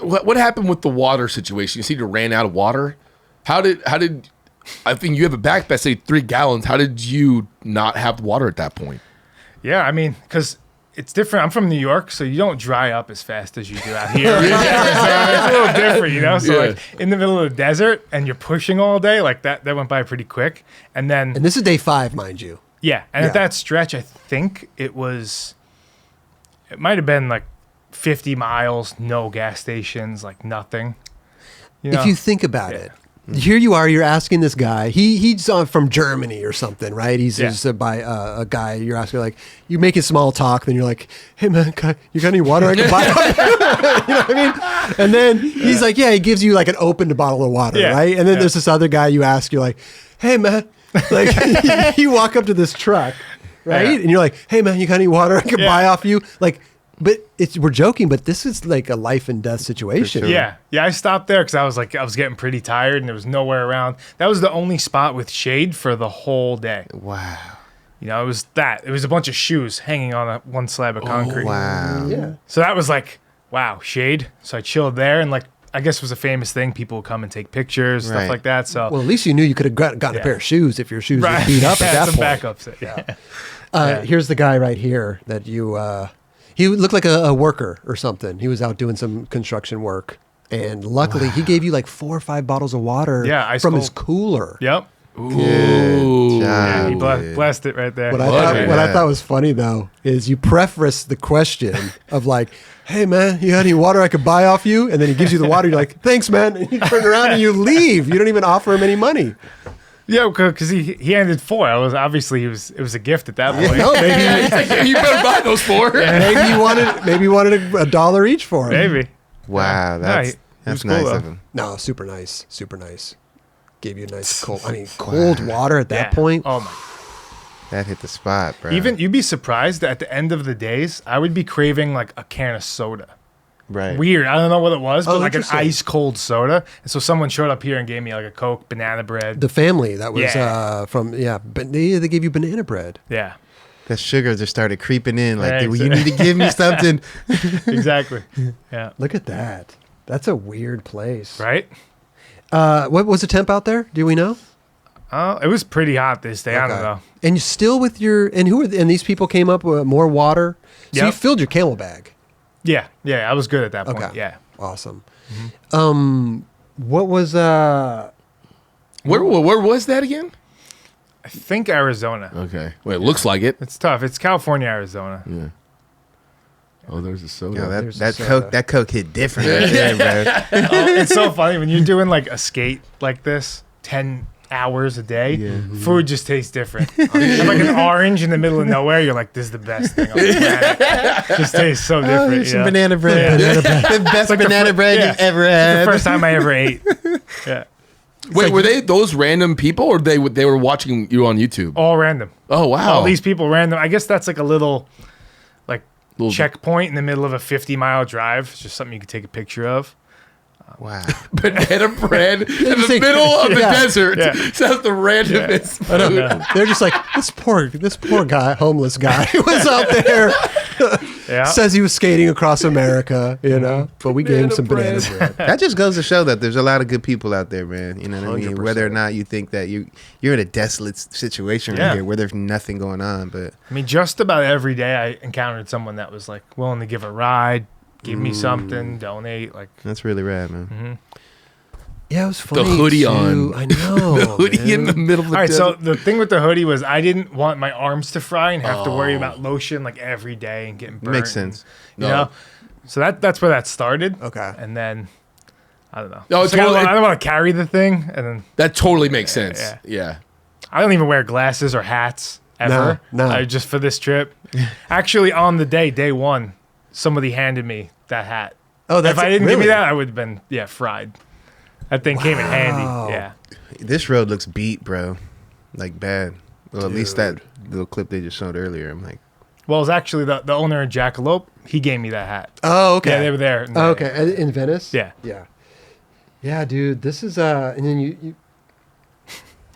what happened with the water situation? You said you ran out of water. How did I think you have a backpack that say 3 gallons. How did you not have water at that point? Yeah, I mean, because it's different. I'm from New York, so you don't dry up as fast as you do out here. It's a little different, you know? So, like, in the middle of the desert and you're pushing all day, like, that went by pretty quick. And this is day 5, mind you. Yeah, and at that stretch, I think it might have been, like, 50 miles, no gas stations, like, nothing. You know? If you think about it, here you are, you're asking this guy, he's from Germany or something, right? He's by a guy, you're asking, like, you're making small talk, then you're like, hey man, you got any water I can buy? You know what I mean? And then he's like, yeah, he gives you like an opened bottle of water, right? And then there's this other guy you ask, you're like, hey man, like you walk up to this truck, right? And you're like, hey man, you got any water I can buy off you? Like, but we're joking, but this is like a life and death situation. Sure. Yeah. I stopped there because I was getting pretty tired and there was nowhere around. That was the only spot with shade for the whole day. Wow. You know, it was a bunch of shoes hanging on one slab of concrete. Wow. Yeah. So that was like, wow, shade. So I chilled there, and like, I guess it was a famous thing. People would come and take pictures, stuff like that. So well, at least you knew you could have gotten a pair of shoes if your shoes were beat up at that some point. backups. Here's the guy right here that you. He looked like a worker or something. He was out doing some construction work, and luckily he gave you like 4 or 5 bottles of water from his cooler. Yep. Ooh. Yeah, he blessed it right there. What I thought was funny though is you preface the question of like, hey man, you got any water I could buy off you? And then he gives you the water. You're like, thanks man. And you turn around and you leave. You don't even offer him any money. Yeah, because he handed 4. It was a gift at that point. No, maybe You better buy those 4. maybe he wanted $1 each for him. Maybe. Wow, that's cool, nice though. of him. No, super nice, super nice. Gave you a nice cold water at that point. Oh my. That hit the spot, bro. Even you'd be surprised that at the end of the days, I would be craving like a can of soda. Right. Weird. I don't know what it was, but like an interesting. ice cold soda. And so someone showed up here and gave me like a Coke, banana bread. The family that was but they gave you banana bread. Yeah. The sugar just started creeping in. Like, Yeah, you need to give me something. Exactly. Yeah. Look at that. That's a weird place. Right? What was the temp out there? Do we know? It was pretty hot this day. I don't know. And you still with and these people came up with more water. So you filled your camel bag. Yeah. I was good at that point. Okay. Yeah. Awesome. What was Where was that again? I think Arizona. Okay. Well, it looks like it. It's tough. It's California, Arizona. Yeah. Oh, there's a soda. Yo, that Coke hit different right there, bro. It's so funny when you're doing like a skate like this, 10 hours a day, food just tastes different. And like an orange in the middle of nowhere, you're like, this is the best thing on the planet. Just tastes so different. Here's some banana bread. The best banana bread you've ever had. The first time I ever ate. Yeah. Wait, were they those random people, or they were watching you on YouTube? All random. Oh wow! All these people random. I guess that's like a little checkpoint in the middle of a 50-mile drive. It's just something you could take a picture of. Wow. Banana bread in the middle of the desert. Sounds the randomest food. They're just like, this poor guy, homeless guy who was out there. Says he was skating across America, you know, but we gave him some banana bread. That just goes to show that there's a lot of good people out there, man. You know what I mean? 100%. Whether or not you think that you're in a desolate situation right here where there's nothing going on, but I mean, just about every day I encountered someone that was like willing to give a ride, give me something, donate. Like, that's really rad, man. Mm-hmm. Yeah, it was funny. The hoodie too. on. I know. The hoodie in the middle of the all right, so desert. the thing with the hoodie was I didn't want my arms to fry and have to worry about lotion like every day and getting burnt. Makes sense. You know? So that's where that started. Okay. And then, I don't know. No, It's like, I don't want to carry the thing. And then That totally makes sense. Yeah. I don't even wear glasses or hats ever. No. I just for this trip. Actually, on the day 1, somebody handed me that hat. Oh, If I didn't give me that, I would have been fried. That thing came in handy. Yeah. This road looks beat, bro. Like bad. Well, at least that little clip they just showed earlier. I'm like, Well, it was actually the owner in Jackalope. He gave me that hat. Oh, okay. Yeah, they were there. Oh, okay. In Venice? Yeah. Yeah, dude. This is and then you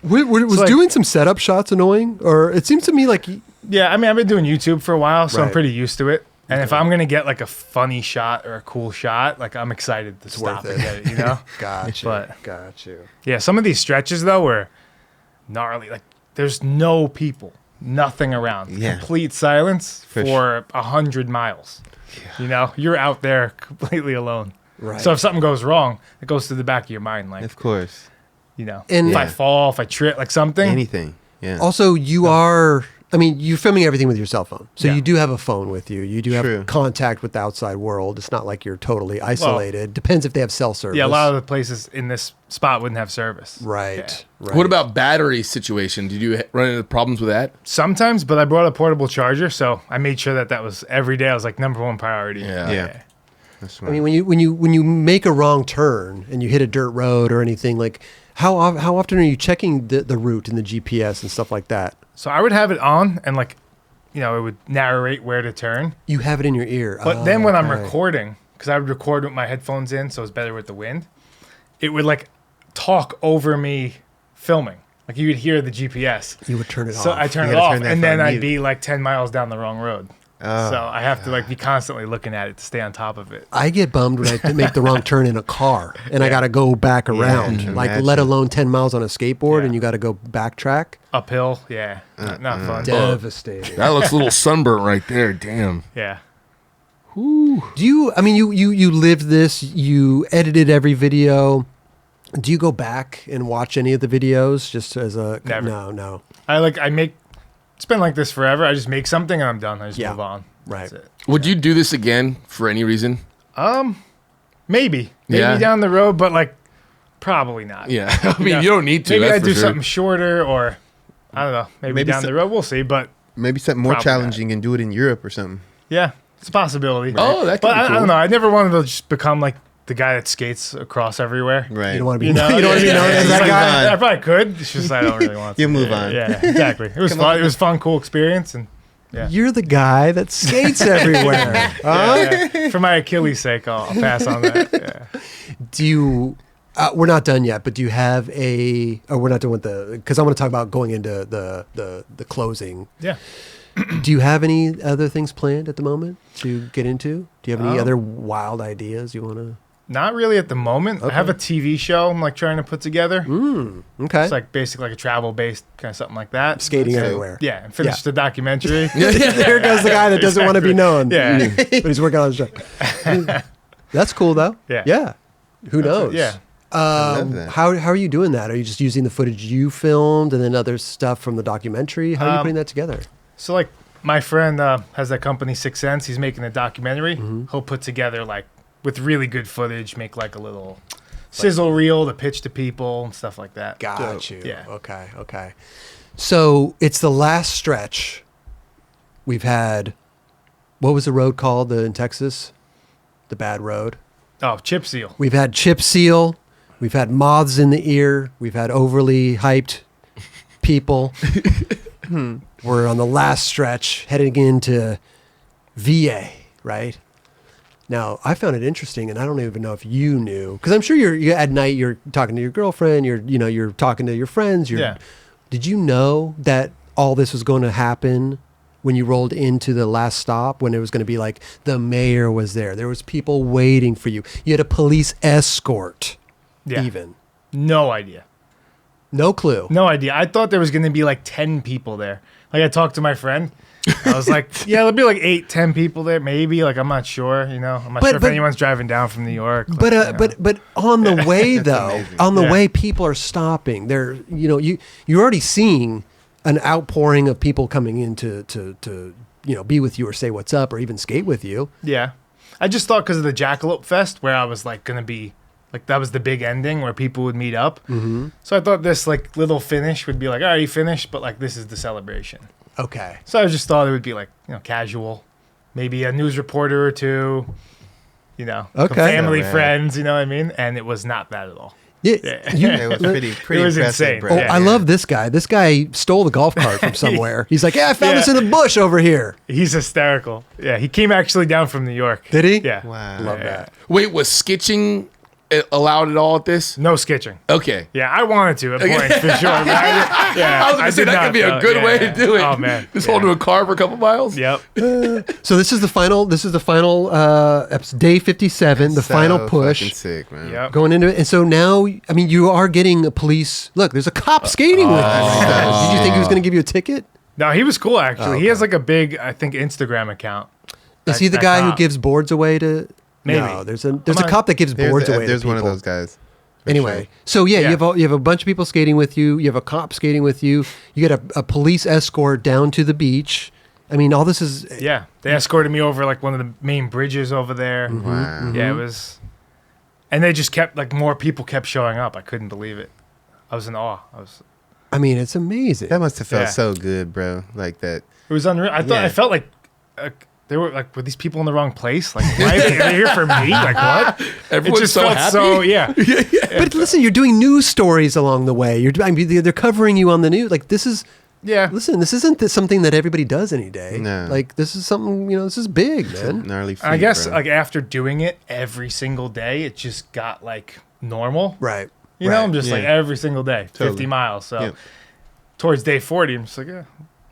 was like, doing some setup shots annoying? Or it seems to me like Yeah, I mean, I've been doing YouTube for a while, so I'm pretty used to it. And if I'm gonna get like a funny shot or a cool shot, like I'm excited to stop worth and it. get it, you know? Gotcha. But- Gotcha. Yeah, some of these stretches though were gnarly. Like there's no people, nothing around, Yeah. complete silence For for 100 miles. You know, you're out there completely alone. Right. So if something goes wrong, it goes to the back of your mind, like Of course. you know, And- if I Yeah. fall, if I trip, like something. Anything. Yeah. Also, you are. I mean, you're filming everything with your cell phone, so Yeah. you do have a phone with you. You do have True. contact with the outside world. It's not like you're totally isolated. Depends if they have cell service. Yeah, a lot of the places in this spot wouldn't have service. Right. Yeah. Right. What about battery situation? Did you run into problems with that? Sometimes, but I brought a portable charger, so I made sure that was every day. I was like #1 priority. Yeah. Yeah. That's I smart. mean, when you make a wrong turn and you hit a dirt road or anything, like how often are you checking the route in the GPS and stuff like that? So I would have it on, and like, you know, it would narrate where to turn. You have it in your ear. But then when I'm okay. recording, because I would record with my headphones in, so it's better with the wind, it would like talk over me filming. Like you would hear the GPS. you would turn it So off. I turn You it gotta off, turn that and then for I'd mute. be like 10 miles down the wrong road. Oh, So I have to like be constantly looking at it to stay on top of it. I get bummed when I make the wrong turn in a car and I got to go back around. can Like, imagine. let alone 10 miles on a skateboard Yeah. and you got to go backtrack. Uphill, yeah, not fun. Devastating. That looks a little sunburnt right there. Damn. Yeah. Do you, I mean, you lived this, you edited every video. Do you go back and watch any of the videos just as a, Never. no. I make, it's been like this forever. I just make something and I'm done. I just Yeah. move on. Right. That's it. Would you do this again for any reason? Maybe Yeah. down the road, but like probably not. Yeah. I mean, Yeah. you don't need to. Maybe that's I for do sure. something shorter, or I don't know. Maybe Maybe down the road we'll see. But Maybe something more Probably not. challenging and do it in Europe or something. yeah, it's a possibility. Oh, that could But be I cool. don't know. I never wanted to just become like the guy that skates across everywhere. Right. You don't want to be, You know, you don't want to be known as It's that like, guy. I probably could. It's just I don't really want to. You move on. Yeah, exactly. It was Come fun. on. It was fun, cool experience, and You're the guy that skates everywhere. yeah. For my Achilles' sake, I'll pass on that. Yeah. Do you, we're not done yet, but do you have we're not done with because I want to talk about going into the closing. Yeah. Do you have any other things planned at the moment to get into? Do you have any Oh. other wild ideas you want to? Not really at the moment. I have a Okay. TV show I'm like trying to put together. Okay. It's like basically like a travel based kind of something like that. Skating So, everywhere. Yeah, and finish the documentary. There goes the guy that doesn't want to be known. Yeah. But he's working on his show. That's cool though. Yeah. Yeah. Who knows? Yeah. love that. How are you doing that? Are you just using the footage you filmed and then other stuff from the documentary? How are you putting that together? So like my friend has that company 6 Sense. He's making a documentary. He'll put together like with really good footage, make like a little sizzle reel to pitch to people and stuff like that. Got you. Yeah. Okay. So it's the last stretch. We've had, what was the road called in Texas? The bad road. Oh, chip seal. We've had chip seal. We've had moths in the ear. We've had overly hyped people. We're on the last stretch heading into VA, right? Now, I found it interesting, and I don't even know if you knew, because I'm sure you're at night, you're talking to your girlfriend, you're talking to your friends. Yeah. Did you know that all this was going to happen when you rolled into the last stop, when it was going to be like the mayor was there? There was people waiting for you. You had a police escort, Yeah. even. No idea. No clue. No idea. I thought there was going to be like 10 people there. Like I talked to my friend. I was like, yeah, there'll be like 8-10 people there, maybe. Like I'm not sure. I'm not sure if but- anyone's driving down from New York. Like, But you know. but on the way though, amazing. on the Yeah. way, people are stopping. They're you're already seeing an outpouring of people coming in to be with you or say what's up or even skate with you. Yeah. I just thought because of the Jackalope Fest where I was like going to be, like that was the big ending where people would meet up. Mm-hmm. So I thought this like little finish would be like, all right, you finished, but like this is the celebration. Okay. So I just thought it would be like, casual. Maybe a news reporter or two, some Okay. family, So rad. friends, you know what I mean? And it was not that at all. Yeah. It was pretty It was impressive, insane. bro. Oh, Yeah. I love this guy. This guy stole the golf cart from somewhere. He's like, yeah, I found Yeah. this in the bush over here. He's hysterical. Yeah, he came actually down from New York. Did he? Yeah. Wow. Love Yeah. that. Wait, was sketching allowed at all at this? No sketching. Okay. Yeah, I wanted to at points for sure. But I was going to say did that could be a good way to do it. Oh man, Just hold to a car for a couple miles. Yep. So this is the final. This is the final day 57. The So final push. fucking sick, man. Yep. Going into it, and so now, I mean, you are getting a police. Look, there's a cop skating with you. Did you think he was going to give you a ticket? No, he was cool actually. Oh, He has like a big, I think, Instagram account. Is he the That guy who cop. gives boards away to? Maybe. No, there's a on. cop that gives boards away. There's to one of people. those guys. for Anyway, sure. so yeah, Yeah. you have a bunch of people skating with you. You have a cop skating with you. You get a police escort down to the beach. I mean, all this is Yeah, they escorted me over like one of the main bridges over there. Wow. Yeah, it was, and they just kept like more people kept showing up. I couldn't believe it. I was in awe. I mean, it's amazing. That must have felt Yeah. so good, bro. Like that. It was unreal. I thought Yeah. I felt like they were like, were these people in the wrong place? Like, why are they here for me? Like, what? Everyone's it just so felt happy. so yeah. But listen, you're doing news stories along the way. I mean, they're covering you on the news. Like this is. Yeah. Listen, this isn't something that everybody does any day. No. Like this is something, this is big, man. Gnarly feat, I guess bro. like after doing it every single day, it just got like normal. Right. You know, I'm just like Yeah. every single day, 50 Totally. miles. So Yep. towards day 40, I'm just like, yeah,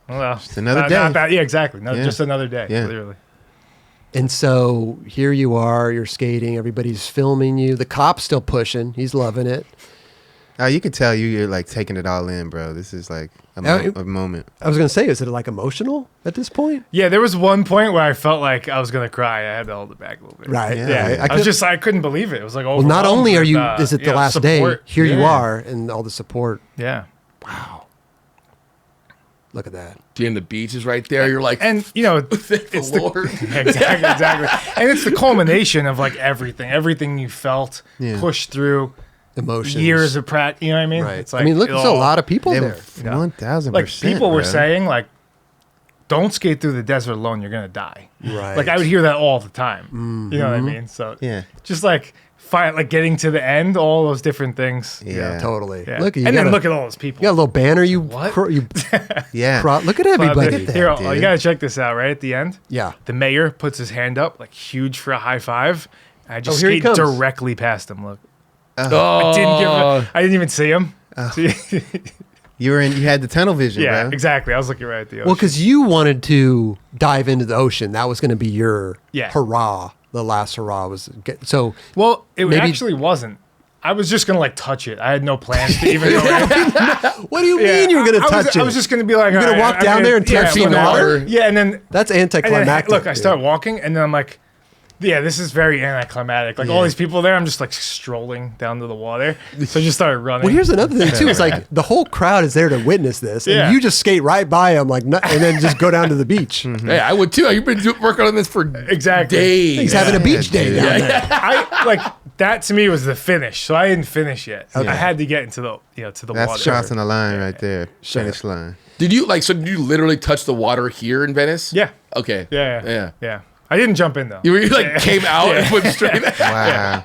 well, Just another not day. bad. Yeah, exactly. Yeah. Just another day. Yeah. Literally. And so here you are, you're skating, everybody's filming you. The cop's still pushing. He's loving it. You could tell you're like taking it all in, bro. This is like a moment. I was going to say, is it like emotional at this point? Yeah, there was one point where I felt like I was gonna cry. I had to hold it back a little bit. Right. Yeah. I couldn't believe it. It was like, Well, not only are you, is it the last day, support. here you Yeah. are, and all the support. Yeah. Look at that. And the beach is right there. You're like, And thank it's the the Lord. exactly. And it's the culmination of like everything you felt, Yeah. pushed through Emotions. years of practice. You know what I mean? Right. It's like I mean, look, it there's a all- lot of people They there. were 1,000%. Like people were bro. saying, like, don't skate through the desert alone. You're gonna die. Right. Like I would hear that all the time. You know what I mean? So Yeah. just like getting to the end, all those different things. Yeah. Totally. Yeah. Look, and then look at all those people. you got a little banner. You, What? Yeah. look at But everybody. here, dude. you gotta check this out. Right at the end, Yeah. the mayor puts his hand up, like huge for a high five. I just here he skate comes. directly past him. Look, Oh, I didn't even see him. You had the tunnel vision, Yeah, bro. exactly. I was looking right at the ocean. Well, because you wanted to dive into the ocean. That was going to be your Yeah. hurrah. The last hurrah was so. Well, it Maybe- actually wasn't. I was just gonna like touch it. I had no plans to even go in. What do you Yeah, mean you were going to I touch was, it? I was just gonna be like, You're gonna all right, walk down there and touch the but- water? Yeah, and then That's and then, anticlimactic. look, I dude. start walking, and then I'm like, yeah, this is very anticlimactic. Like all these people there, I'm just like strolling down to the water. So I just started running. Well, here's another thing too. It's like the whole crowd is there to witness this, and Yeah. you just skate right by them, like, and then just go down to the beach. Hey, I would too. You've been working on this for Exactly. days. He's having a beach day dude. down there. I like that to me was the finish. So I didn't finish yet. Okay. I had to get into the to the That's water. crossing the line right there. Finish line. Did you did you literally touch the water here in Venice? Yeah. Okay. Yeah. I didn't jump in though. You came out and went straight. Wow.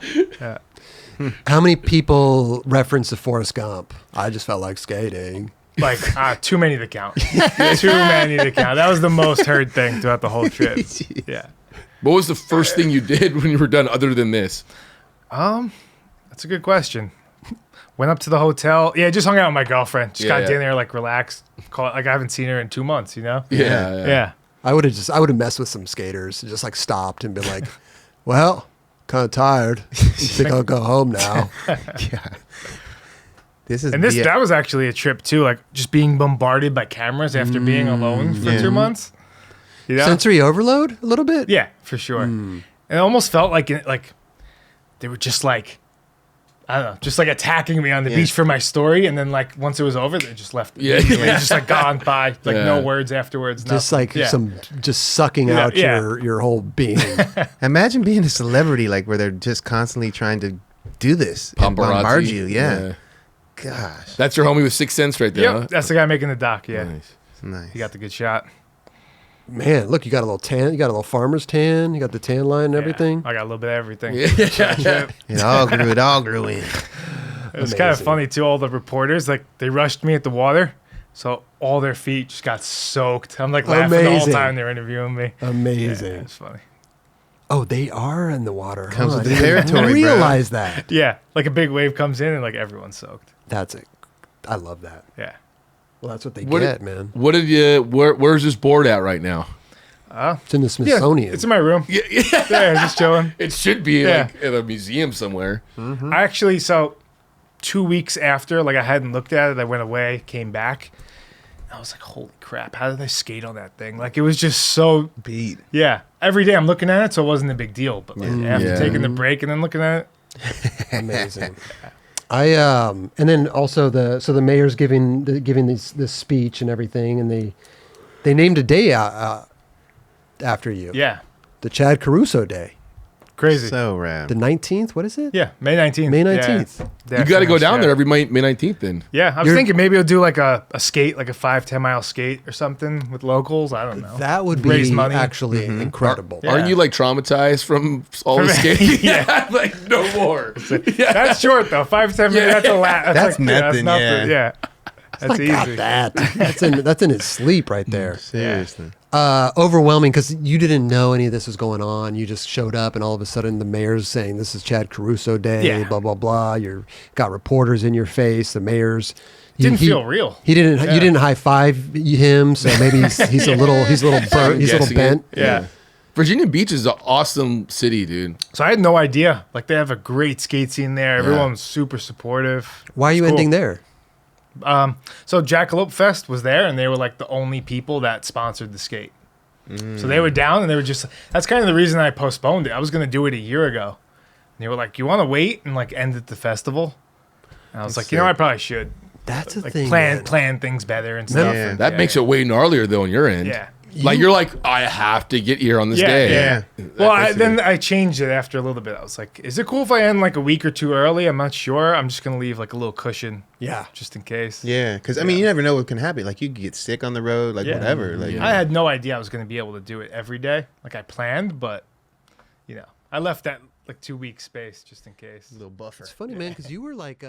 How many people reference the Forrest Gump? I just felt like skating. Like too many to count. Too many to count. That was the most heard thing throughout the whole trip. Yeah. What was the first thing you did when you were done other than this? That's a good question. Went up to the hotel. Yeah, just hung out with my girlfriend. Just got dinner, like relaxed. Like I haven't seen her in 2 months, you know? Yeah. I would have messed with some skaters, and just like stopped and been like, "Well, kind of tired. Think I'll go home now." This is And that was actually a trip too, like just being bombarded by cameras after being alone for 2 months. You know? Sensory overload a little bit. Yeah, for sure. And it almost felt like they were just like, I don't know, just like attacking me on the beach for my story, and then like once it was over, they just left. Yeah. Immediately. Just like gone by, like no Yeah. words afterwards. Just nothing. like just sucking out Yeah. your whole being. Imagine being a celebrity like where they're just constantly trying to do this and bombard you. Yeah. Gosh. That's your homie with Sixth Sense right there. Yep, Huh? that's the guy making the doc. Yeah, Nice. Nice. he got the good shot. Man, look, you got a little tan. You got a little farmer's tan. You got the tan line and Yeah, everything. I got a little bit of everything. Yeah. It all grew in. It was kind of Amazing. funny too. All the reporters, like they rushed me at the water, so all their feet just got soaked. I'm like laughing the whole Amazing. time they're interviewing me. Amazing. Yeah, it's funny. Oh, they are in the water. Comes with the I didn't territory, bro. realize that. Yeah, like a big wave comes in and like everyone's soaked. That's it. I love that. Yeah. Well, that's what they What get, did- man. What did you? Where's this board at right now? It's in the Yeah, Smithsonian. it's in my room. Yeah, Yeah, just chilling. it should be Yeah. like in a museum somewhere. I actually, so 2 weeks after, like I hadn't looked at it, I went away, came back. I was like, holy crap, how did I skate on that thing? Like, it was just so, Beat. yeah. Every day I'm looking at it, so it wasn't a big deal. But like, after Yeah. taking the break and then looking at it, Amazing. And then also the mayor's giving this speech and everything, and they named a day after you. yeah, The Chad Caruso Day. crazy. So rad. The 19th. What is it? Yeah, May 19th. May Yeah. 19th. You got to go down there every May 19th then. Yeah, I was You're- thinking maybe I'll do like a skate, like a 5-10 mile skate or something with locals. I don't know. That would Raise be money. actually incredible. Yeah. Aren't you like traumatized from all the skating? Yeah. like no more. Yeah. That's short though. 5-10 minutes. That's a lot. That's nothing, Yeah. That's I got easy. that. That's in his sleep right there. Seriously. Overwhelming because you didn't know any of this was going on. You just showed up, and all of a sudden the mayor's saying this is Chad Caruso Day. Yeah. Blah blah blah. You're got reporters in your face. The mayor's Didn't feel real. He didn't. Yeah. You didn't high five him, so maybe he's a little burnt. He's a little Guessing bent. it. Yeah. Virginia Beach is an awesome city, dude. So I had no idea. Like they have a great skate scene there. Everyone's super supportive. Why are you It's cool. ending there? So Jackalope Fest was there, and they were like the only people that sponsored the skate. So they were down, and they were just. That's kind of the reason I postponed it. I was going to do it a year ago. And they were like, "You want to wait and like end at the festival?" And I was like, "You know, I probably should That's a like thing. plan man. plan things better and stuff." Yeah. And, That makes it way gnarlier though on your end. Yeah. Like you're like, I have to get here on this day. Yeah. That- Well, that's then good. I changed it after a little bit. I was like, "Is it cool if I end like a week or two early?" I'm not sure. I'm just gonna leave like a little cushion, Yeah. just in case. Yeah, because I mean, you never know what can happen. Like you could get sick on the road, like Yeah. whatever. Like I had no idea I was gonna be able to do it every day, like I planned, but I left that like 2 week space just in case. a little buffer. It's funny, man, because you were like.